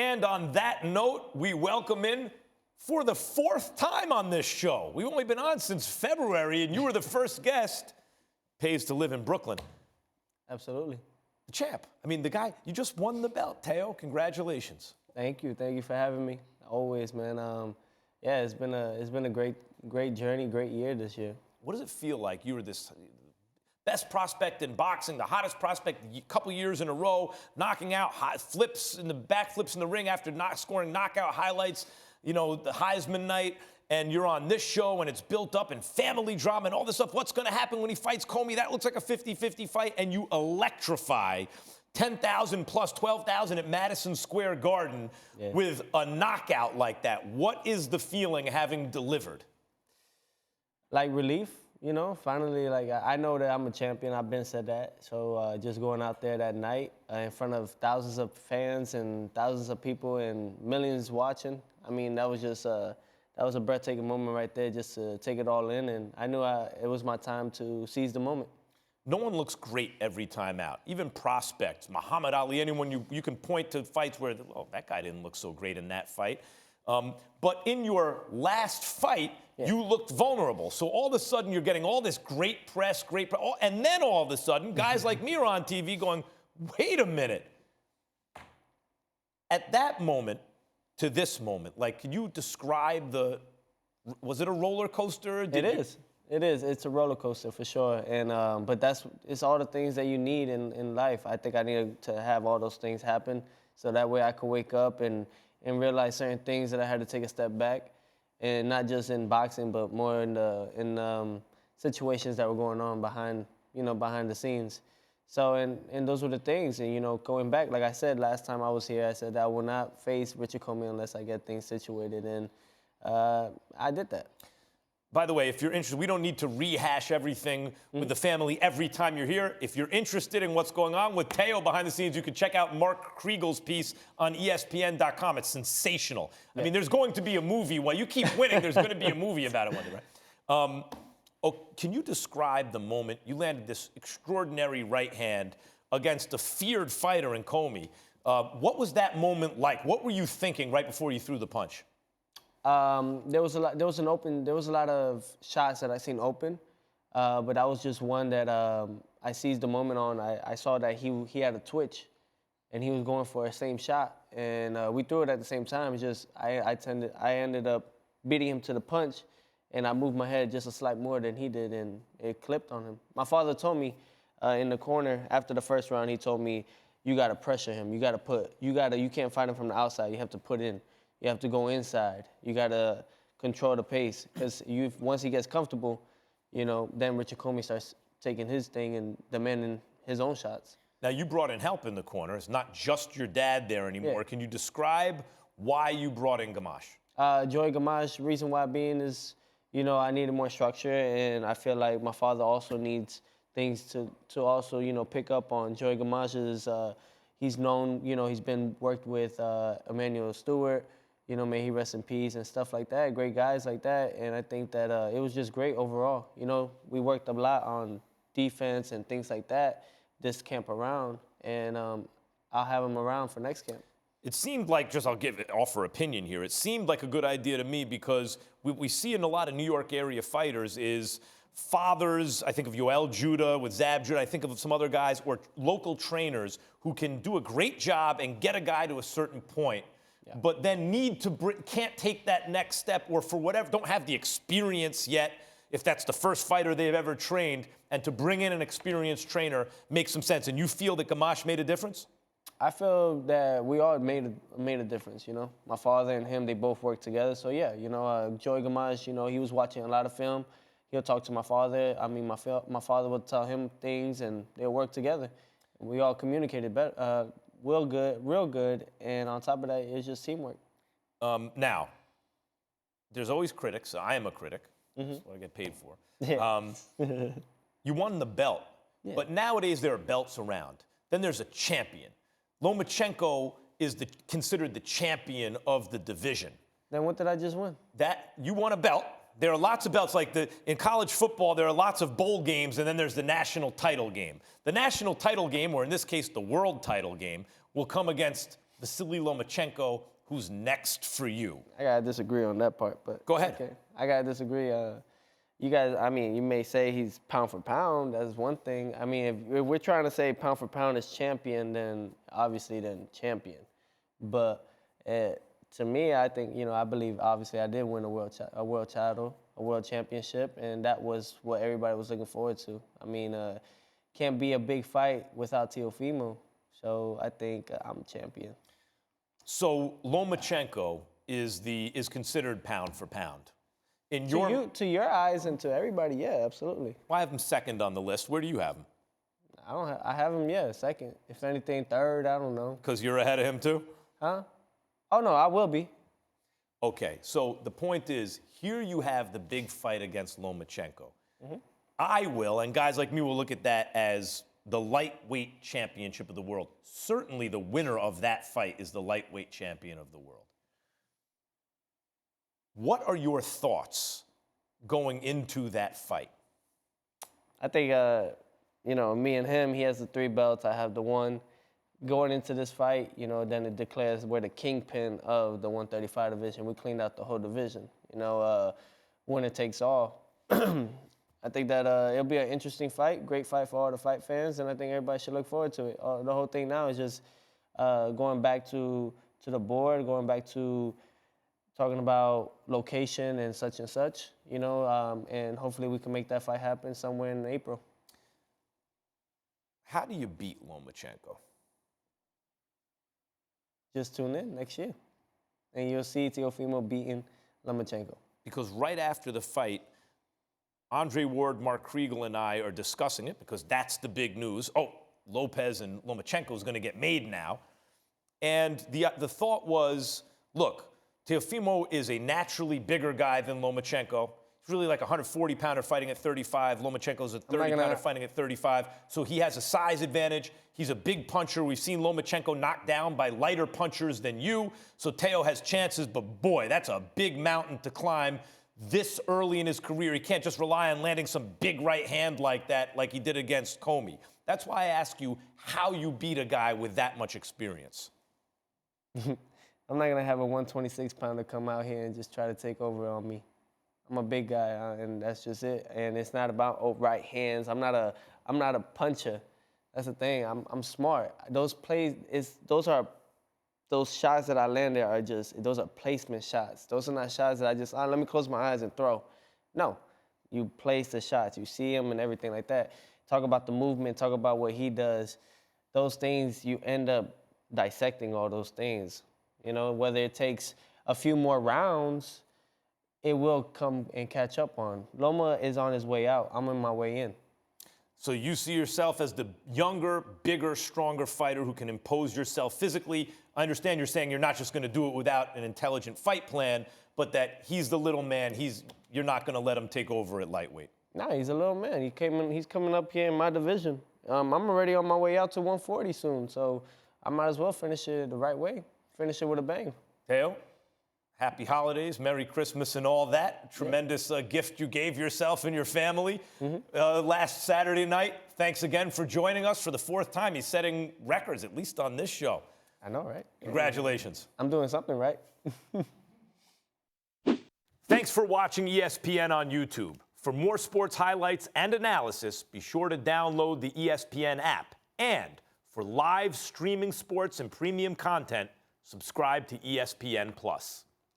And on that note, we welcome in, for the fourth time on this show. We've only been on since February, and you were the first guest. Pays to live in Brooklyn. Absolutely. The champ. I mean, the guy, you just won the belt, Teo. Congratulations. Thank you. Thank you for having me. Always, man. Yeah, it's been a great journey, great year this year. What does it feel like? You were this best prospect in boxing, the hottest prospect a couple years in a row, knocking out backflips in the ring after not scoring knockout highlights, you know, the Heisman night, and you're on this show and it's built up and family drama and all this stuff. What's going to happen when he fights Commey? That looks like a 50-50 fight, and you electrify 10,000 plus 12,000 at Madison Square Garden with a knockout like that. What is the feeling having delivered? Like relief, you know, finally, like I know that I'm a champion. I've been said that. So just going out there that night in front of thousands of fans and thousands of people and millions watching, I mean, that was just that was a breathtaking moment right there, just to take it all in. And I knew it was my time to seize the moment. No one looks great every time out. Even prospects, Muhammad Ali, anyone you can point to fights where, oh, that guy didn't look so great in that fight. But in your last fight, you looked vulnerable. So all of a sudden, you're getting all this great press, and then all of a sudden, guys like me are on TV going, wait a minute. At that moment to this moment, like, can you describe was it a roller coaster? It is. It's a roller coaster for sure. And but it's all the things that you need in life. I think I needed to have all those things happen so that way I could wake up and realize certain things that I had to take a step back, and not just in boxing, but more in situations that were going on behind the scenes. So and those were the things. And going back, like I said last time I was here, I said I will not face Richard Commey unless I get things situated, and I did that. By the way, if you're interested, we don't need to rehash everything with the family every time you're here. If you're interested in what's going on with Teo behind the scenes, you can check out Mark Kriegel's piece on ESPN.com. It's sensational. I mean, there's going to be a movie. While you keep winning, there's going to be a movie about it one day, right? Can you describe the moment you landed this extraordinary right hand against a feared fighter in Commey? What was that moment like? What were you thinking right before you threw the punch? There was a lot of shots that I seen open, but that was just one that I seized the moment on. I saw that he had a twitch, and he was going for the same shot, and we threw it at the same time. It's just I ended up beating him to the punch, and I moved my head just a slight more than he did, and it clipped on him. My father told me in the corner after the first round, he told me, "You got to pressure him. You can't fight him from the outside. You have to put in. You have to go inside. You got to control the pace, because once he gets comfortable, then Richard Commey starts taking his thing and demanding his own shots." Now, you brought in help in the corner. It's not just your dad there anymore. Yeah. Can you describe why you brought in Gamache? Joey Gamache, reason why being is, I needed more structure, and I feel like my father also needs things to also, pick up on. Joey Gamache is, he's known, he's been worked with Emmanuel Stewart, may he rest in peace, and stuff like that, great guys like that. And I think that it was just great overall. We worked a lot on defense and things like that this camp around, and I'll have him around for next camp. It seemed like, I'll offer opinion here, it seemed like a good idea to me, because we see in a lot of New York area fighters is fathers. I think of Yoel Judah with Zab Judah. I think of some other guys, or local trainers who can do a great job and get a guy to a certain point, but then can't take that next step, or for whatever, don't have the experience yet, if that's the first fighter they've ever trained, and to bring in an experienced trainer makes some sense. And you feel that Gamache made a difference? I feel that we all made a difference, My father and him, they both worked together. So, yeah, Joey Gamache, he was watching a lot of film. He'll talk to my father. I mean, my father would tell him things, and they'll work together. We all communicated better. Real good, and on top of that, it's just teamwork. Now, there's always critics. I am a critic. That's what I get paid for. Yeah. You won the belt, but nowadays there are belts around. Then there's a champion. Lomachenko is considered the champion of the division. Then what did I just win? That you won a belt. There are lots of belts, like in college football, there are lots of bowl games, and then there's the national title game. The national title game, or in this case, the world title game, will come against Vasiliy Lomachenko. Who's next for you? I gotta disagree on that part, but Go ahead. Okay, I gotta disagree. You guys, I mean, you may say he's pound for pound. That's one thing. I mean, if we're trying to say pound for pound is champion, then obviously then champion. But to me, I think I believe obviously I did win a world title, a world championship, and that was what everybody was looking forward to. I mean, can't be a big fight without Teofimo, so I think I'm champion. So Lomachenko is considered pound for pound. To your eyes and to everybody, yeah, absolutely. Well, I have him second on the list. Where do you have him? I have him, yeah, second. If anything, third. I don't know. Because you're ahead of him too? Huh? Oh no, I will be. Okay, so the point is, here you have the big fight against Lomachenko. I will, and guys like me will look at that as the lightweight championship of the world. Certainly the winner of that fight is the lightweight champion of the world. What are your thoughts going into that fight? I think, me and him, he has the 3 belts, I have the 1. Going into this fight, then it declares we're the kingpin of the 135 division. We cleaned out the whole division. Winner takes all. I think that it'll be an interesting fight, great fight for all the fight fans, and I think everybody should look forward to it. The whole thing now is just going back to the board, going back to talking about location and such, and hopefully we can make that fight happen somewhere in April. How do you beat Lomachenko? Just tune in next year, and you'll see Teofimo beating Lomachenko. Because right after the fight, Andre Ward, Mark Kriegel, and I are discussing it because that's the big news. Oh, Lopez and Lomachenko is going to get made now. And the thought was, look, Teofimo is a naturally bigger guy than Lomachenko. He's really like a 140-pounder fighting at 35. Lomachenko's a 30-pounder fighting at 35. So he has a size advantage. He's a big puncher. We've seen Lomachenko knocked down by lighter punchers than you. So Teo has chances, but boy, that's a big mountain to climb this early in his career. He can't just rely on landing some big right hand like that, like he did against Commey. That's why I ask you how you beat a guy with that much experience. I'm not gonna have a 126-pounder come out here and just try to take over on me. I'm a big guy, and that's just it. And it's not about right hands. I'm not a puncher. That's the thing. I'm smart. Those shots that I land there are those are placement shots. Those are not shots that I just, let me close my eyes and throw. No, you place the shots. You see them and everything like that. Talk about the movement. Talk about what he does. Those things, you end up dissecting all those things. Whether it takes a few more rounds, it will come and catch up on. Loma is on his way out. I'm on my way in. So you see yourself as the younger, bigger, stronger fighter who can impose yourself physically. I understand you're saying you're not just going to do it without an intelligent fight plan, but that he's the little man. You're not going to let him take over at lightweight. Nah, he's a little man. He's coming up here in my division. I'm already on my way out to 140 soon, so I might as well finish it the right way. Finish it with a bang. Teo, happy holidays, Merry Christmas and all that. Tremendous gift you gave yourself and your family last Saturday night. Thanks again for joining us for the 4th time. He's setting records, at least on this show. I know, right? Congratulations. I'm doing something right. Thanks for watching ESPN on YouTube. For more sports highlights and analysis, be sure to download the ESPN app. And for live streaming sports and premium content, subscribe to ESPN+.